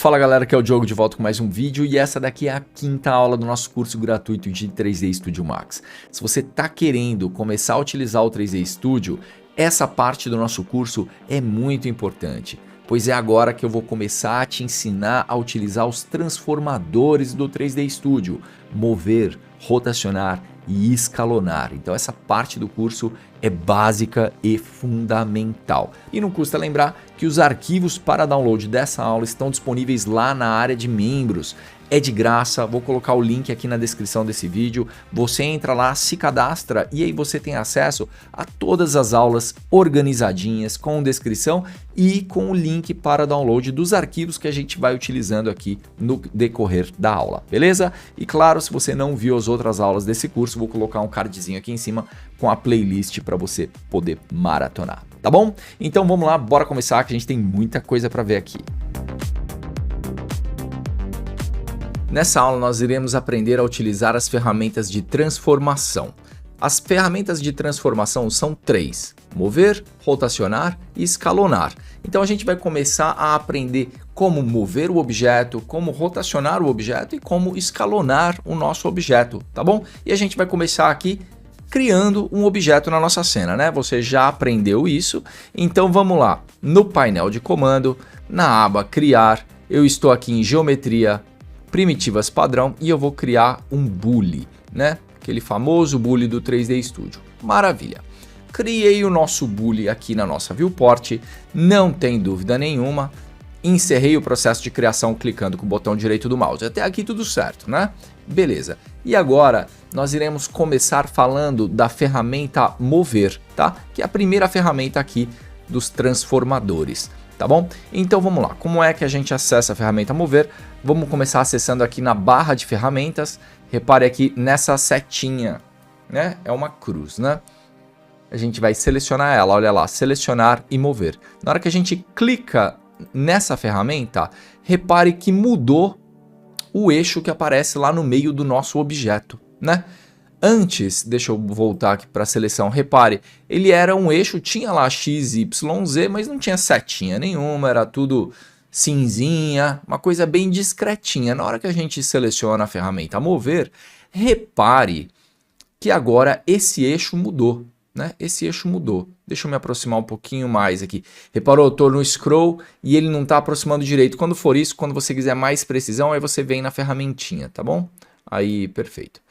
Fala galera, aqui é o Diogo de volta com mais um vídeo e essa daqui é a quinta aula do nosso curso gratuito de 3D Studio Max. Se você está querendo começar a utilizar o 3D Studio, essa parte do nosso curso é muito importante, pois é agora que eu vou começar a te ensinar a utilizar os transformadores do 3D Studio, mover, rotacionar e escalonar. Então essa parte do curso é básica e fundamental. E não custa lembrar que os arquivos para download dessa aula estão disponíveis lá na área de membros. É de graça, vou colocar o link aqui na descrição desse vídeo. Você entra lá, se cadastra e aí você tem acesso a todas as aulas organizadinhas, com descrição e com o link para download dos arquivos que a gente vai utilizando aqui no decorrer da aula, beleza? E claro, se você não viu as outras aulas desse curso, vou colocar um cardzinho aqui em cima com a playlist para você poder maratonar, tá bom? Então vamos lá, bora começar que a gente tem muita coisa para ver aqui. Nessa aula nós iremos aprender a utilizar as ferramentas de transformação. As ferramentas de transformação são três: mover, rotacionar e escalonar. Então a gente vai começar a aprender como mover o objeto, como rotacionar o objeto e como escalonar o nosso objeto, tá bom? E a gente vai começar aqui criando um objeto na nossa cena, né? Você já aprendeu isso, então vamos lá. No painel de comando, na aba criar, eu estou aqui em geometria, primitivas padrão e eu vou criar um boolean, né? Aquele famoso boolean do 3D Studio. Maravilha. Criei o nosso boolean aqui na nossa viewport, não tem dúvida nenhuma. Encerrei o processo de criação clicando com o botão direito do mouse. Até aqui tudo certo, né? Beleza. E agora nós iremos começar falando da ferramenta mover, tá? Que é a primeira ferramenta aqui dos transformadores. Tá bom? Então vamos lá, como é que a gente acessa a ferramenta mover? Vamos começar acessando aqui na barra de ferramentas. Repare aqui nessa setinha, né? É uma cruz, né? A gente vai selecionar ela, olha lá, selecionar e mover. Na hora que a gente clica nessa ferramenta, repare que mudou o eixo que aparece lá no meio do nosso objeto, né? Antes, deixa eu voltar aqui para a seleção, repare, ele era um eixo, tinha lá X, Y, Z, mas não tinha setinha nenhuma, era tudo cinzinha, uma coisa bem discretinha. Na hora que a gente seleciona a ferramenta mover, repare que agora esse eixo mudou, né? Esse eixo mudou. Deixa eu me aproximar um pouquinho mais aqui. Reparou, eu estou no scroll e ele não está aproximando direito. Quando for isso, quando você quiser mais precisão, aí você vem na ferramentinha, tá bom? Aí, perfeito.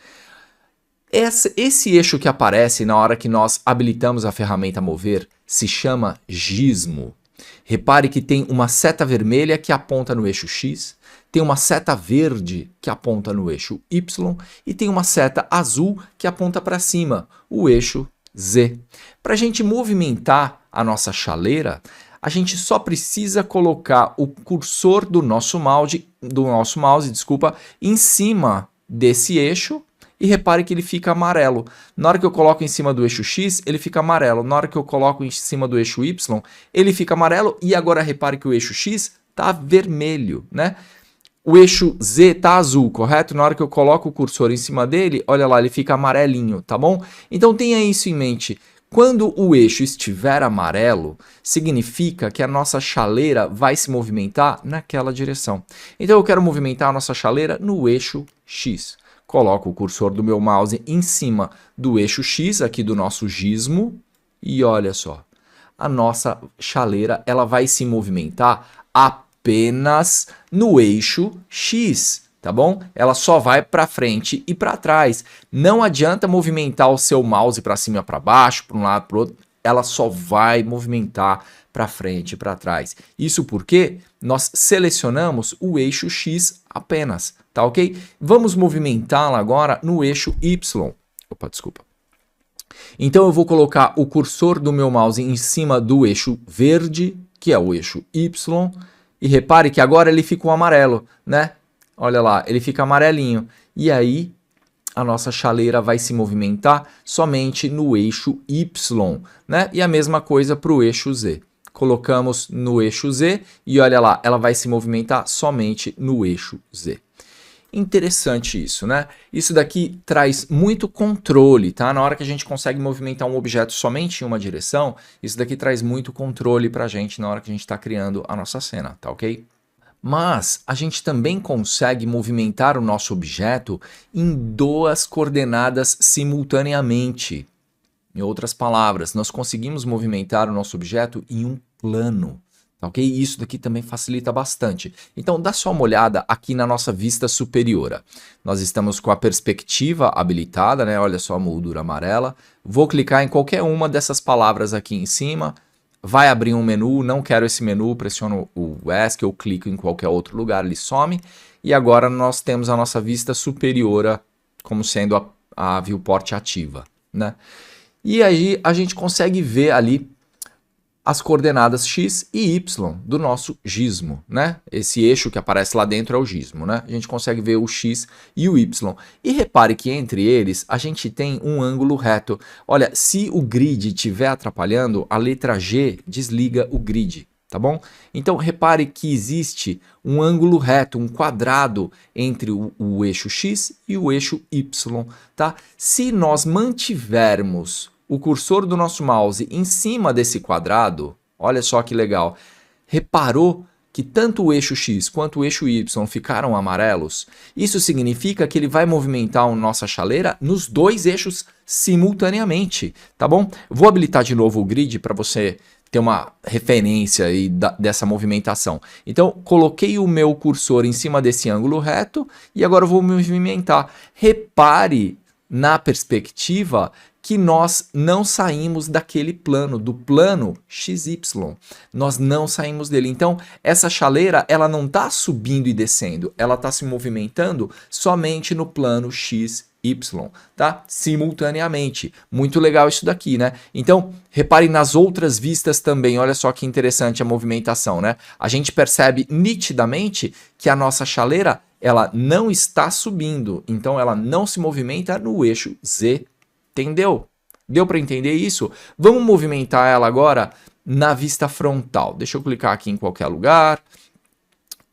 Esse eixo que aparece na hora que nós habilitamos a ferramenta mover se chama gizmo. Repare que tem uma seta vermelha que aponta no eixo X, tem uma seta verde que aponta no eixo Y e tem uma seta azul que aponta para cima, o eixo Z. Para a gente movimentar a nossa chaleira, a gente só precisa colocar o cursor do nosso mouse, em cima desse eixo. E repare que ele fica amarelo. Na hora que eu coloco em cima do eixo X, ele fica amarelo. Na hora que eu coloco em cima do eixo Y, ele fica amarelo. E agora repare que o eixo X está vermelho, né? O eixo Z está azul, correto? Na hora que eu coloco o cursor em cima dele, olha lá, ele fica amarelinho, tá bom? Então tenha isso em mente. Quando o eixo estiver amarelo, significa que a nossa chaleira vai se movimentar naquela direção. Então eu quero movimentar a nossa chaleira no eixo X. Coloco o cursor do meu mouse em cima do eixo X, aqui do nosso gizmo, e olha só, a nossa chaleira ela vai se movimentar apenas no eixo X, tá bom? Ela só vai para frente e para trás. Não adianta movimentar o seu mouse para cima e para baixo, para um lado para o outro, ela só vai movimentar para frente e para trás. Isso porque nós selecionamos o eixo X apenas, tá ok? Vamos movimentá-la agora no eixo Y. Opa, desculpa. Então eu vou colocar o cursor do meu mouse em cima do eixo verde, que é o eixo Y, e repare que agora ele ficou amarelo, né? Olha lá, ele fica amarelinho. E aí a nossa chaleira vai se movimentar somente no eixo Y, né? E a mesma coisa para o eixo Z. Colocamos no eixo Z e olha lá, ela vai se movimentar somente no eixo Z. Interessante isso, né? Isso daqui traz muito controle, tá? Na hora que a gente consegue movimentar um objeto somente em uma direção, isso daqui traz muito controle pra gente na hora que a gente está criando a nossa cena, tá ok? Mas a gente também consegue movimentar o nosso objeto em duas coordenadas simultaneamente. Em outras palavras, nós conseguimos movimentar o nosso objeto em um plano. Tá, ok? Isso daqui também facilita bastante. Então, dá só uma olhada aqui na nossa vista superior. Nós estamos com a perspectiva habilitada, né? Olha só a moldura amarela. Vou clicar em qualquer uma dessas palavras aqui em cima. Vai abrir um menu, não quero esse menu, pressiono o ESC ou clico em qualquer outro lugar, ele some. E agora nós temos a nossa vista superior como sendo a viewport ativa, né? E aí a gente consegue ver ali as coordenadas x e y do nosso gizmo, né? Esse eixo que aparece lá dentro é o gizmo, né? A gente consegue ver o x e o y. E repare que entre eles a gente tem um ângulo reto. Olha, se o grid estiver atrapalhando, a letra G desliga o grid, tá bom? Então repare que existe um ângulo reto, um quadrado entre o eixo x e o eixo y, tá? Se nós mantivermos o cursor do nosso mouse em cima desse quadrado, olha só que legal, reparou que tanto o eixo X quanto o eixo Y ficaram amarelos? Isso significa que ele vai movimentar a nossa chaleira nos dois eixos simultaneamente, tá bom? Vou habilitar de novo o grid para você ter uma referência aí dessa movimentação. Então, coloquei o meu cursor em cima desse ângulo reto e agora eu vou movimentar. Repare na perspectiva que nós não saímos daquele plano, do plano XY. Nós não saímos dele. Então, essa chaleira, ela não está subindo e descendo, ela está se movimentando somente no plano XY, tá? Simultaneamente. Muito legal isso daqui, né? Então, repare nas outras vistas também, olha só que interessante a movimentação, né? A gente percebe nitidamente que a nossa chaleira, ela não está subindo, então ela não se movimenta no eixo Z. Entendeu? Deu para entender isso? Vamos movimentar ela agora na vista frontal. Deixa eu clicar aqui em qualquer lugar.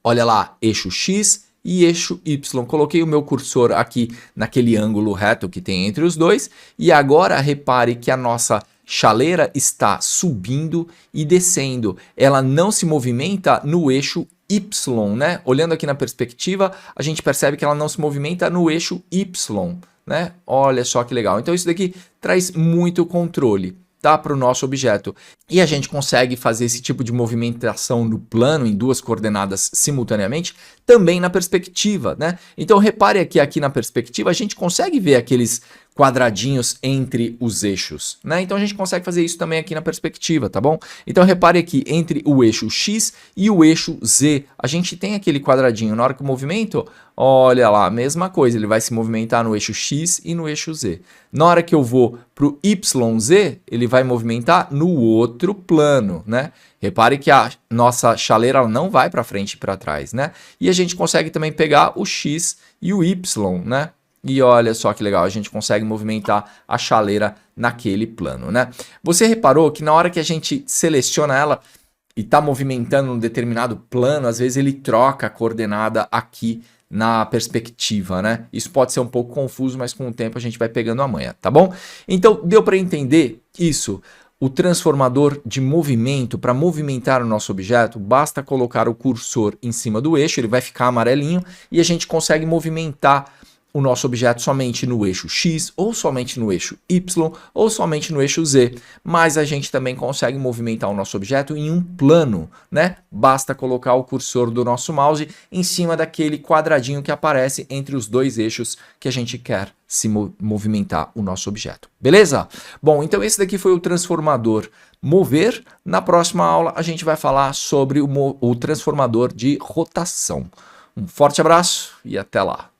Olha lá, eixo X e eixo Y. Coloquei o meu cursor aqui naquele ângulo reto que tem entre os dois. E agora repare que a nossa chaleira está subindo e descendo. Ela não se movimenta no eixo Y, né? Olhando aqui na perspectiva, a gente percebe que ela não se movimenta no eixo Y. Né? Olha só que legal. Então isso daqui traz muito controle, tá, para o nosso objeto. E a gente consegue fazer esse tipo de movimentação no plano em duas coordenadas simultaneamente, também na perspectiva, né? Então repare aqui na perspectiva, a gente consegue ver aqueles quadradinhos entre os eixos, né? Então a gente consegue fazer isso também aqui na perspectiva, tá bom? Então repare aqui, entre o eixo X e o eixo Z, a gente tem aquele quadradinho. Na hora que o movimento, olha lá, mesma coisa, ele vai se movimentar no eixo X e no eixo Z. Na hora que eu vou para o YZ, ele vai movimentar no outro plano, né? Repare que a nossa chaleira ela não vai para frente e para trás, né? E a gente consegue também pegar o X e o Y, né? E olha só que legal, a gente consegue movimentar a chaleira naquele plano, né? Você reparou que na hora que a gente seleciona ela e está movimentando um determinado plano, às vezes ele troca a coordenada aqui na perspectiva, né? Isso pode ser um pouco confuso, mas com o tempo a gente vai pegando a manha, tá bom? Então, deu para entender isso? O transformador de movimento, para movimentar o nosso objeto, basta colocar o cursor em cima do eixo, ele vai ficar amarelinho e a gente consegue movimentar o nosso objeto somente no eixo X, ou somente no eixo Y, ou somente no eixo Z. Mas a gente também consegue movimentar o nosso objeto em um plano, né? Basta colocar o cursor do nosso mouse em cima daquele quadradinho que aparece entre os dois eixos que a gente quer se movimentar o nosso objeto. Beleza? Bom, então esse daqui foi o transformador mover. Na próxima aula a gente vai falar sobre o transformador de rotação. Um forte abraço e até lá!